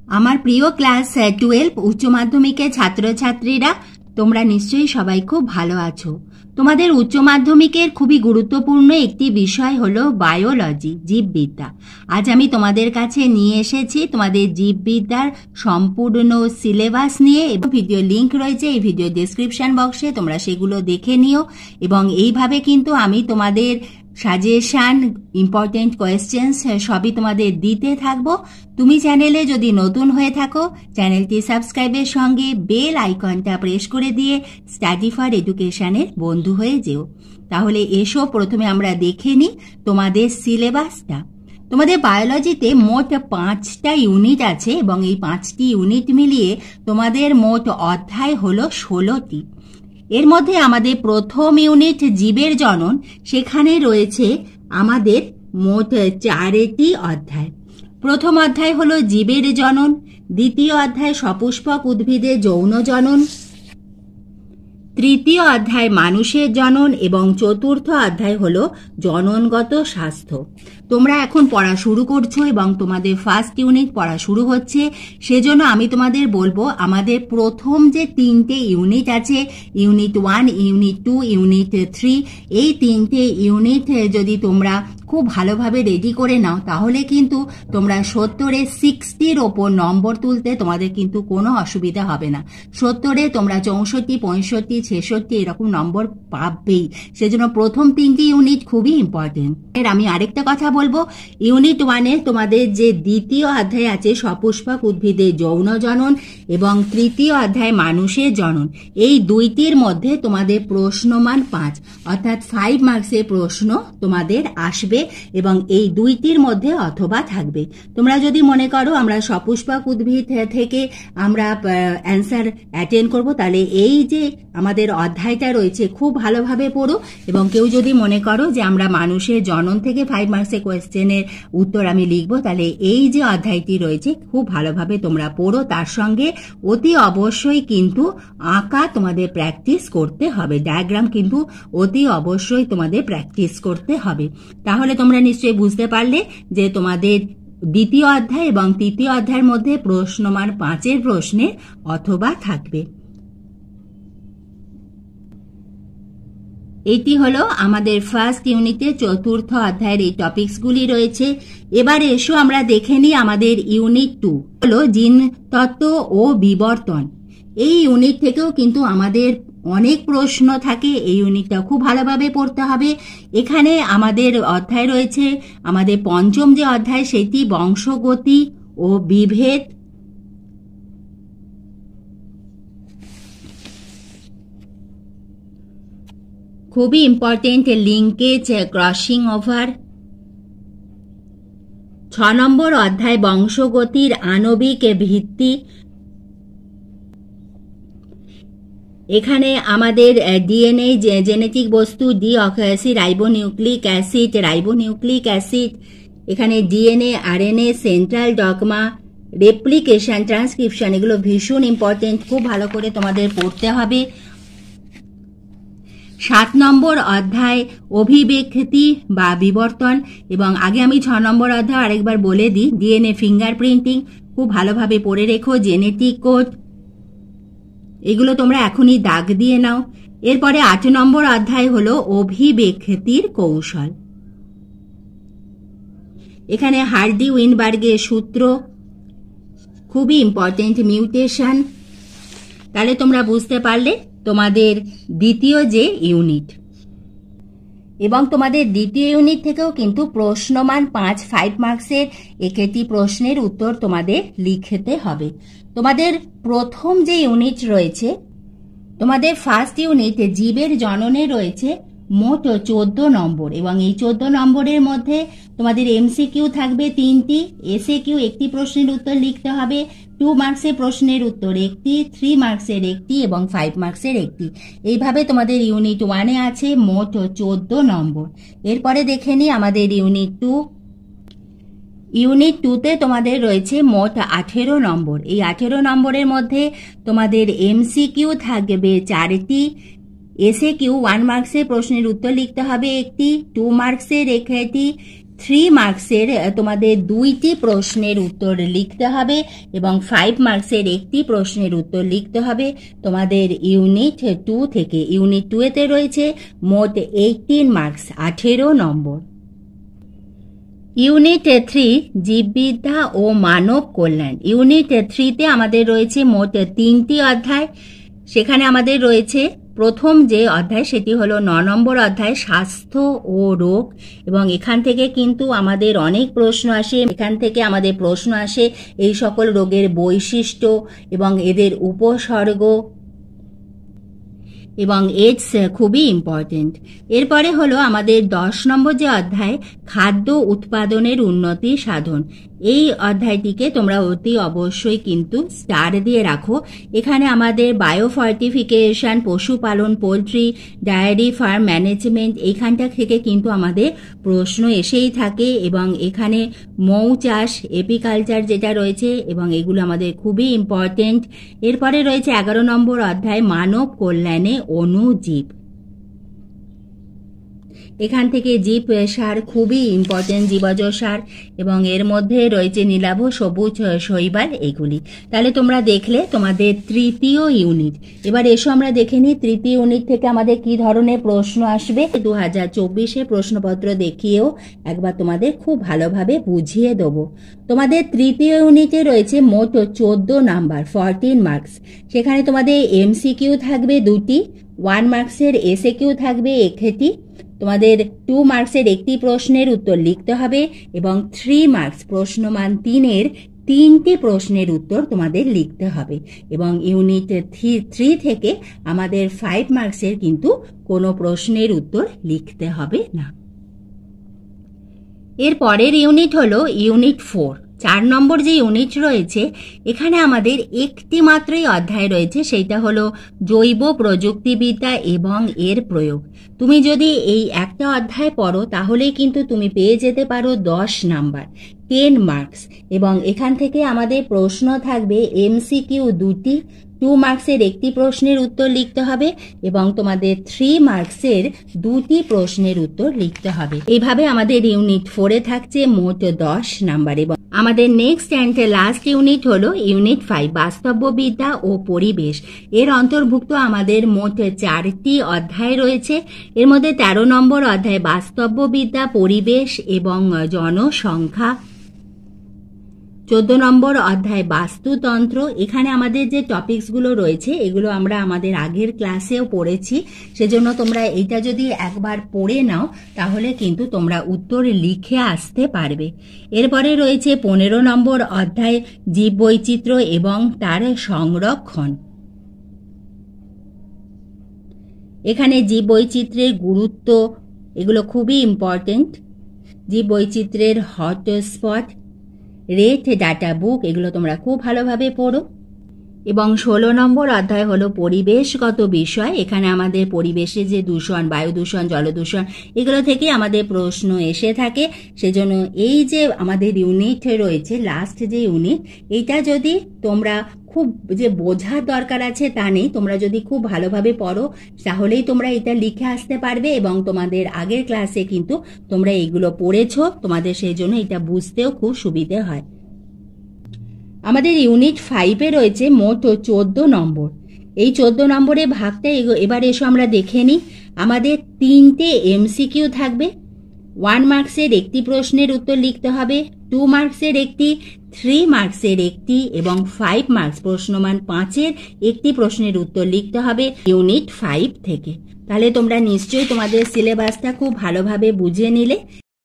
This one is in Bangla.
আমার প্রিয় ক্লাস 12 উচ্চ মাধ্যমিকের ছাত্রছাত্রীরা, তোমরা নিশ্চয়ই সবাই খুব ভালো আছো। তোমাদের উচ্চ মাধ্যমিকের খুবই গুরুত্বপূর্ণ একটি বিষয় হলো বায়োলজি, জীববিদ্যা। আজ আমি তোমাদের কাছে নিয়ে এসেছি তোমাদের জীববিদ্যার সম্পূর্ণ সিলেবাস নিয়ে, এবং ভিডিও লিংক রয়েছে এই ভিডিও ডেসক্রিপশন বক্সে, তোমরা সেগুলো দেখে নিও। এবং এইভাবে কিন্তু আমি তোমাদের সাজেশন, ইম্পর্টেন্ট কোয়েশ্চেন্স সবই তোমাদের দিতে থাকবো। তুমি চ্যানেলে যদি নতুন হয়ে থাকো, চ্যানেলটি সাবস্ক্রাইবের সঙ্গে বেল আইকনটা প্রেস করে দিয়ে স্টাডি ফর এডুকেশনের বন্ধু হয়ে যেও। তাহলে এসো প্রথমে আমরা দেখে নিই তোমাদের সিলেবাসটা। তোমাদের বায়োলজিতে মোট 5টা ইউনিট আছে, এবং এই 5টি ইউনিট মিলিয়ে তোমাদের মোট অধ্যায় হলো 16টি। এর মধ্যে আমাদের প্রথম ইউনিট জীবের জনন, সেখানে রয়েছে আমাদের মোট 4টি অধ্যায়। প্রথম অধ্যায় হলো জীবের জনন, দ্বিতীয় অধ্যায় সপুষ্পক উদ্ভিদের যৌন জনন, তৃতীয় অধ্যায় মানুষের জনন, এবং চতুর্থ অধ্যায় হলো জননগত স্বাস্থ্য। তোমরা এখন পড়া শুরু করছো এবং তোমাদের ফার্স্ট ইউনিট পড়া শুরু হচ্ছে, সেজন্য আমি তোমাদের বলবো আমাদের প্রথম যে 3টে ইউনিট আছে, ইউনিট 1, ইউনিট 2, ইউনিট 3, এই 3টে ইউনিট যদি তোমরা খুব ভালোভাবে রেডি করে নাও, তাহলে কিন্তু তোমরা 70-এ 60-র ওপর নম্বর তুলতে তোমাদের কিন্তু কোনো অসুবিধা হবে না। 70-এ তোমরা 64, 65, 66 এরকম নম্বর পাবেই। সেজন্য প্রথম 3টি ইউনিট খুবই ইম্পর্টেন্ট। এর আমি আরেকটা কথা বলবো, ইউনিট 1-এ তোমাদের যে দ্বিতীয় অধ্যায় আছে সপুষ্পক উদ্ভিদের যৌন জনন, এবং তৃতীয় অধ্যায় মানুষের জনন, এই দুইটির মধ্যে তোমাদের প্রশ্নমান 5, অর্থাৎ 5 মার্কসের প্রশ্ন তোমাদের আসবে, এবং এই দুইটির মধ্যে অথবা থাকবে। তোমরা যদি মনে করো আমরা সপুষ্পক উদ্ভিদ থেকে আমরা অ্যান্সার অ্যাটেন্ড করব, তাহলে এই যে আমাদের অধ্যায়টা রয়েছে খুব ভালোভাবে পড়ো। এবং কেউ যদি মনে করো যে আমরা মানুষের জনন থেকে 5 মার্কসের কোয়েশ্চেনের উত্তর আমি লিখবো, তাহলে এই যে অধ্যায়টি রয়েছে খুব ভালোভাবে তোমরা পড়ো। তার সঙ্গে অতি অবশ্যই কিন্তু আঁকা তোমাদের প্র্যাকটিস করতে হবে, ডায়াগ্রাম কিন্তু অতি অবশ্যই তোমাদের প্র্যাকটিস করতে হবে। তাহলে তোমরা নিশ্চয়ই বুঝতে পারলে যে তোমাদের দ্বিতীয় অধ্যায় এবং তৃতীয় অধ্যায়ের মধ্যে প্রশ্নমান 5-এর প্রশ্নে অথবা থাকবে। এটি হলো আমাদের ফার্স্ট ইউনিটে চতুর্থ অধ্যায়ের এই টপিকসগুলি রয়েছে। এবারে এসো আমরা দেখে নিই আমাদের ইউনিট 2 হলো জিন তত্ত্ব ও বিবর্তন। এই ইউনিট থেকেও কিন্তু আমাদের অনেক প্রশ্ন থাকে, এই ইউনিটটা খুব ভালোভাবে পড়তে হবে। এখানে আমাদের অধ্যায় রয়েছে, আমাদের পঞ্চম যে অধ্যায় সেটি বংশগতি ও বিভেদ, খুবই ইম্পর্টেন্ট, লিঙ্কেজ, ক্রসিং ওভার। 6 নম্বর অধ্যায় বংশগতির আণবিক ভিত্তি। এখানে আমাদের ডিএনএ, জেনেটিক বস্তু, ডিঅক্সি রাইবোনিউক্লিক অ্যাসিড, এখানে DNA, RNA, central dogma, replication, transcription, এগুলো ভীষণ ইম্পর্টেন্ট, খুব ভালো করে তোমাদের পড়তে হবে। 7 নম্বর অধ্যায় অভিব্যক্তি বা বিবর্তন, এবং আগে আমি 6 নম্বর অধ্যায় আরেকবার বলে দিই, ডিএনএ ফিঙ্গারপ্রিন্টিং, খুব ভালোভাবে পড়ে রেখো। জেনেটিক কোড, এগুলো তোমরা এখনই দাগ দিয়ে নাও। এরপরে 8 নম্বর অধ্যায় হলো অভিব্যক্তির কৌশল। এখানে হার্ডি উইনবার্গের সূত্র, খুবই ইম্পর্টেন্ট, মিউটেশন। তাহলে তোমরা বুঝতে পারলে তোমাদের দ্বিতীয় যে ইউনিট, এবং তোমাদের দ্বিতীয় ইউনিট থেকেও কিন্তু প্রশ্নমান 5 মার্কসের একটি প্রশ্নের উত্তর তোমাদের লিখতে হবে। তোমাদের প্রথম যে ইউনিট রয়েছে, তোমাদের ফার্স্ট ইউনিট জীবের জননে রয়েছে মোট 14 নম্বর, এবং এই 14 নম্বরের মধ্যে তোমাদের এমসিকিউ থাকবে 3টি, এসএকিউ একটি প্রশ্নের উত্তর লিখতে হবে, 2 মার্কসের প্রশ্নের উত্তর একটি, 3 মার্কসের একটি, এবং 5 মার্কসের একটি। এইভাবে তোমাদের ইউনিট 1-এ আছে মোট 14 নম্বর। এরপরে দেখে নিই আমাদের ইউনিট 2। ইউনিট 2-তে তোমাদের রয়েছে মোট 18 নম্বর। এই 18 নম্বরের মধ্যে তোমাদের এমসিকিউ থাকবে 4টি, এসএকিউ 1 মার্কসের প্রশ্নের উত্তর লিখতে হবে একটি, 2 মার্কসের একটি, 3 মার্কসের তোমাদের 2টি প্রশ্নের উত্তর লিখতে হবে এবং 5 মার্কসের একটি প্রশ্নের উত্তর লিখতে হবে তোমাদের ইউনিট 2 থেকে। ইউনিট 2 এতে রয়েছে মোট 18 মার্কস, 18 নম্বর। ইউনিট 3 জীববিদ্যা ও মানব কল্যাণ। ইউনিট 3তে আমাদের রয়েছে মোট 3টি অধ্যায়। সেখানে আমাদের রয়েছে প্রথম যে অধ্যায় সেটি হলো 9 নম্বর অধ্যায়, স্বাস্থ্য ও রোগ। এবং এখান থেকে কিন্তু আমাদের অনেক প্রশ্ন আসে। এখান থেকে আমাদের প্রশ্ন আসে এই সকল রোগের বৈশিষ্ট্য এবং এদের উপসর্গ এবং এডস খুবই ইম্পর্টেন্ট। এরপরে হলো আমাদের 10 নম্বর যে অধ্যায়, খাদ্য উৎপাদনের উন্নতি সাধন। এই অধ্যায়টিকে তোমরা অতি অবশ্যই কিন্তু স্টার দিয়ে রাখো। এখানে আমাদের বায়োফর্টিফিকেশন, পশুপালন, পোলট্রি, ডায়েরি ফার্ম ম্যানেজমেন্ট, এইখানটা থেকে কিন্তু আমাদের প্রশ্ন এসেই থাকে এবং এখানে মৌ চাষ, এপিকালচার যেটা রয়েছে এবং এগুলো আমাদের খুবই ইম্পর্টেন্ট। এরপরে রয়েছে 11 নম্বর অধ্যায়, মানব কল্যাণে অণুজীব। এখান থেকে জীব সার খুবই ইম্পর্টেন্ট, জীবজ সার, এবং এর মধ্যে রয়েছে নীলাভ, সবুজ, শৈবাল, এগুলি। তাহলে তোমরা দেখলে তোমাদের তৃতীয় ইউনিট। এবার এসো আমরা দেখে নিই তৃতীয় ইউনিট থেকে আমাদের কি ধরনের প্রশ্ন আসবে। 2024-এ প্রশ্নপত্র দেখিয়েও একবার তোমাদের খুব ভালোভাবে বুঝিয়ে দেবো। তোমাদের তৃতীয় ইউনিটে রয়েছে মোট 14 নাম্বার, 14 মার্কস। সেখানে তোমাদের MCQ থাকবে 2টি, 1 মার্কসের SAQ থাকবে 1টি। তোমাদের 2 মার্কসের একটি প্রশ্নের উত্তর লিখতে হবে এবং 3 মার্কস প্রশ্নমান 3-এর 3টি প্রশ্নের উত্তর তোমাদের লিখতে হবে। এবং ইউনিট 3 থেকে আমাদের 5 মার্কসের কিন্তু কোনো প্রশ্নের উত্তর লিখতে হবে না। এর পরের ইউনিট হলো ইউনিট 4। 4 নম্বর যে ইউনিট রয়েছে এখানে আমাদের একটি মাত্রই অধ্যায় রয়েছে, সেইটা হলো জৈব প্রযুক্তিবিদ্যা এবং এর প্রয়োগ। তুমি যদি এই একটা অধ্যায় পড়ো তাহলেই কিন্তু তুমি পেয়ে যেতে পারো 10 নাম্বার, 10 মার্কস। এবং এখান থেকে আমাদের প্রশ্ন থাকবে MCQ 2টি, 2 মার্কসের একটি প্রশ্নের উত্তর লিখতে হবে এবং তোমাদের 3 মার্কসের 2টি প্রশ্নের উত্তর লিখতে হবে। এইভাবে আমাদের ইউনিট 4-এ থাকছে মোট 10 নাম্বার। এবং আমাদের নেক্সট অ্যান্ড লাস্ট ইউনিট হলো ইউনিট 5, বাস্তববিদ্যা ও পরিবেশ। এর অন্তর্ভুক্ত আমাদের মোট 4টি অধ্যায় রয়েছে। এর মধ্যে 13 নম্বর অধ্যায় বাস্তববিদ্যা, পরিবেশ এবং জনসংখ্যা। 14 নম্বর অধ্যায় বাস্তুতন্ত্র। এখানে আমাদের যে টপিকসগুলো রয়েছে এগুলো আমরা আমাদের আগের ক্লাসেও পড়েছি, সেজন্য তোমরা এইটা যদি একবার পড়ে নাও তাহলে কিন্তু তোমরা উত্তর লিখে আসতে পারবে। এরপরে রয়েছে 15 নম্বর অধ্যায় জীববৈচিত্র্য এবং তার সংরক্ষণ। এখানে জীববৈচিত্র্যের গুরুত্ব এগুলো খুবই ইম্পর্টেন্ট। জীববৈচিত্র্যের হটস্পট, রেড ডাটা বুক, এগুলো তোমরা খুব ভালোভাবে পড়ো। এবং 16 নম্বর অধ্যায় হলো পরিবেশগত বিষয়। এখানে আমাদের পরিবেশে যে দূষণ, বায়ু দূষণ, জলদূষণ, এগুলো থেকে আমাদের প্রশ্ন এসে থাকে। সেজন্য এই যে আমাদের ইউনিট রয়েছে, লাস্ট যে ইউনিট, এইটা যদি তোমরা খুব যে বোঝার দরকার আছে তা নেই, তোমরা যদি খুব ভালোভাবে পড়ো তাহলেই তোমরা এটা লিখে আসতে পারবে। এবং তোমাদের আগের ক্লাসে কিন্তু তোমরা এইগুলো পড়েছো, তোমাদের সেই জন্য এটা বুঝতেও খুব সুবিধে হয়। আমাদের ইউনিট 5-এ রয়েছে মোট 14 নম্বর। এই 14 নম্বরের ভাগটা এবার এসো আমরা দেখে নিই। আমাদের 3টে MCQ থাকবে, 1 মার্কসের একটি প্রশ্নের উত্তর লিখতে হবে, 2 মার্কসের একটি, 3 মার্কসের একটি এবং 5 মার্কস প্রশ্নমান 5-এর একটি প্রশ্নের উত্তর লিখতে হবে ইউনিট 5 থেকে। তাহলে তোমরা নিশ্চয়ই তোমাদের সিলেবাসটা খুব ভালোভাবে বুঝে নিলে।